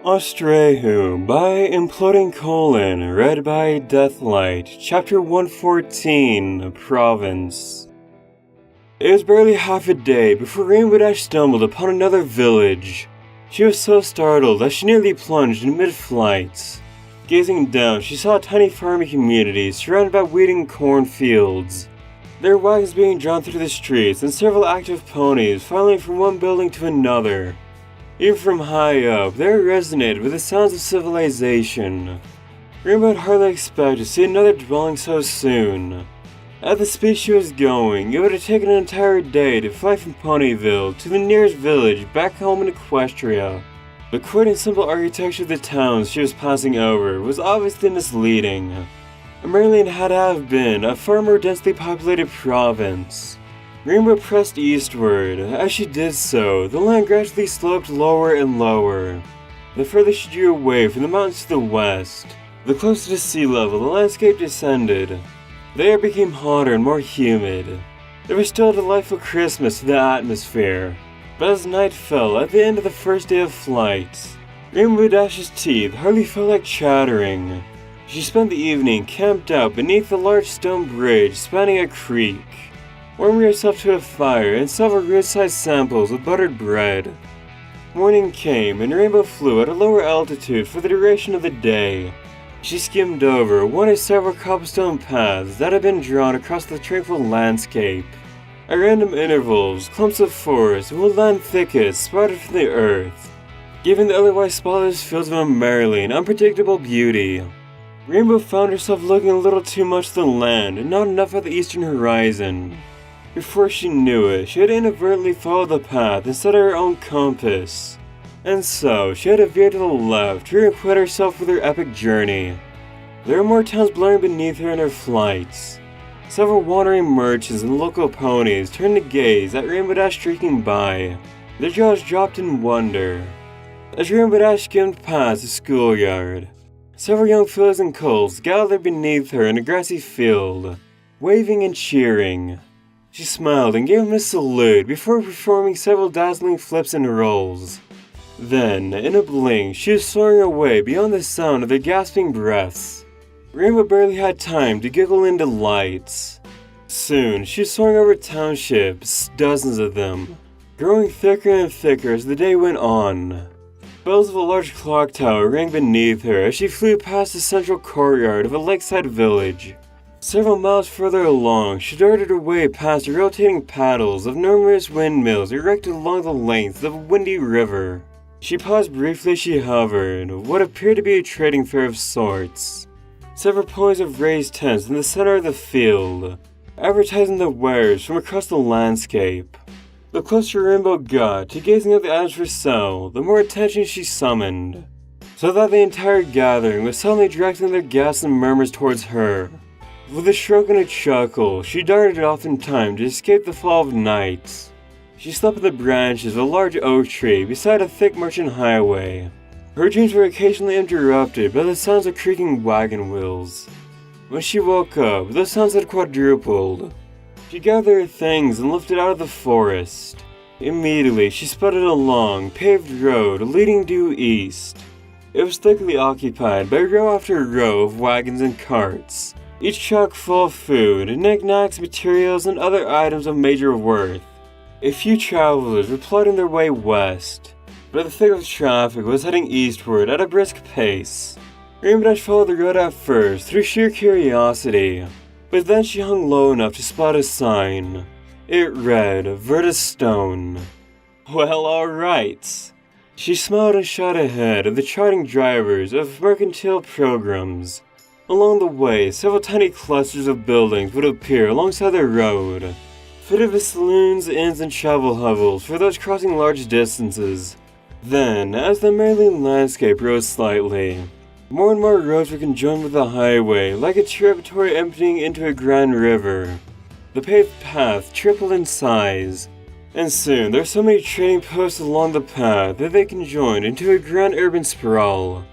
Austraeoh by Imploding Colon, read by Deathlight, Chapter 114, Province. It was barely half a day before Rainbow Dash stumbled upon another village. She was so startled that she nearly plunged in mid-flight. Gazing down, she saw a tiny farming community surrounded by weeding cornfields. There were wagons being drawn through the streets and several active ponies filing from one building to another. Even from high up, they resonated with the sounds of civilization. Rainbow had hardly expected to see another dwelling so soon. At the speed she was going, it would have taken an entire day to fly from Ponyville to the nearest village back home in Austraeoh. The quaint and simple architecture of the towns she was passing over was obviously misleading. Merlin had to have been a far more densely populated province. Rainbow pressed eastward. As she did so, the land gradually sloped lower and lower. The further she drew away from the mountains to the west, the closer to sea level the landscape descended. The air became hotter and more humid. There was still a delightful crispness to the atmosphere, but as night fell at the end of the first day of flight, Rainbow Dash's teeth hardly felt like chattering. She spent the evening camped out beneath a large stone bridge spanning a creek, warming herself to a fire and several roadside samples of buttered bread. Morning came and Rainbow flew at a lower altitude for the duration of the day. She skimmed over one of several cobblestone paths that had been drawn across the tranquil landscape. At random intervals, clumps of forest and woodland thickets sprouted from the earth, giving the otherwise spotless fields of a merrily unpredictable beauty. Rainbow found herself looking a little too much to the land and not enough at the eastern horizon. Before she knew it, she had inadvertently followed the path instead of her own compass, and so she had to veer to the left to reacquaint herself with her epic journey. There were more towns blurring beneath her in her flights. Several wandering merchants and local ponies turned to gaze at Rainbow Dash streaking by, their jaws dropped in wonder. As Rainbow Dash skimmed past the schoolyard, several young fillies and colts gathered beneath her in a grassy field, waving and cheering. She smiled and gave him a salute before performing several dazzling flips and rolls. Then, in a blink, she was soaring away beyond the sound of their gasping breaths. Rainbow barely had time to giggle in delight. Soon, she was soaring over townships, dozens of them, growing thicker and thicker as the day went on. Bells of a large clock tower rang beneath her as she flew past the central courtyard of a lakeside village. Several miles further along, she darted her way past the rotating paddles of numerous windmills erected along the length of a windy river. She paused briefly as she hovered, what appeared to be a trading fair of sorts. Several ponies of raised tents in the center of the field, advertising the wares from across the landscape. The closer Rainbow got to gazing at the items for sale, the more attention she summoned, so that the entire gathering was suddenly directing their gasps and murmurs towards her. With a shrug and a chuckle, she darted off in time to escape the fall of night. She slept in the branches of a large oak tree beside a thick merchant highway. Her dreams were occasionally interrupted by the sounds of creaking wagon wheels. When she woke up, those sounds had quadrupled. She gathered her things and lifted out of the forest. Immediately, she spotted a long, paved road leading due east. It was thickly occupied by row after row of wagons and carts, each chock full of food, knickknacks, materials, and other items of major worth. A few travelers were plodding their way west, but the thick of traffic was heading eastward at a brisk pace. Rainbow Dash followed the road at first through sheer curiosity, but then she hung low enough to spot a sign. It read, Vertus Stone. Well, alright. She smiled and shot ahead of the trotting drivers of mercantile pilgrims. Along the way, several tiny clusters of buildings would appear alongside the road, fitted with saloons, inns, and travel hovels for those crossing large distances. Then, as the Maryland landscape rose slightly, more and more roads were conjoined with the highway, like a tributary emptying into a grand river. The paved path tripled in size, and soon there were so many trading posts along the path that they conjoined into a grand urban sprawl.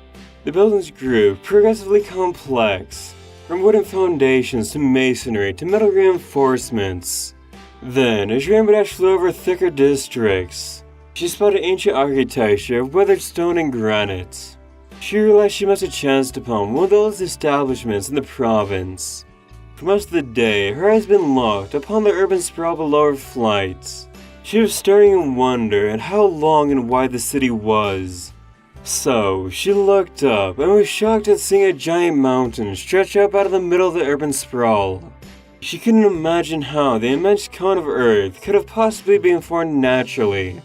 The buildings grew progressively complex, from wooden foundations to masonry to metal reinforcements. Then, as Rainbow Dash flew over thicker districts, She spotted ancient architecture of weathered stone and granite. She realized she must have chanced upon one of the oldest establishments in the province. For most of the day, her eyes had been locked upon the urban sprawl below her flight. She was staring in wonder at how long and wide the city was. So, she looked up and was shocked at seeing a giant mountain stretch up out of the middle of the urban sprawl. She couldn't imagine how the immense cone of Earth could have possibly been formed naturally.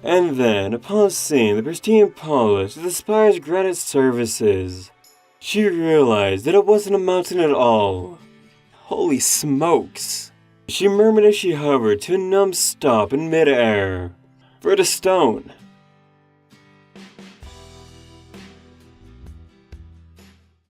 And then, upon seeing the pristine polish of the spire's granite surfaces, she realized that it wasn't a mountain at all. Holy smokes! She murmured as she hovered to a numb stop in mid-air. For the stone,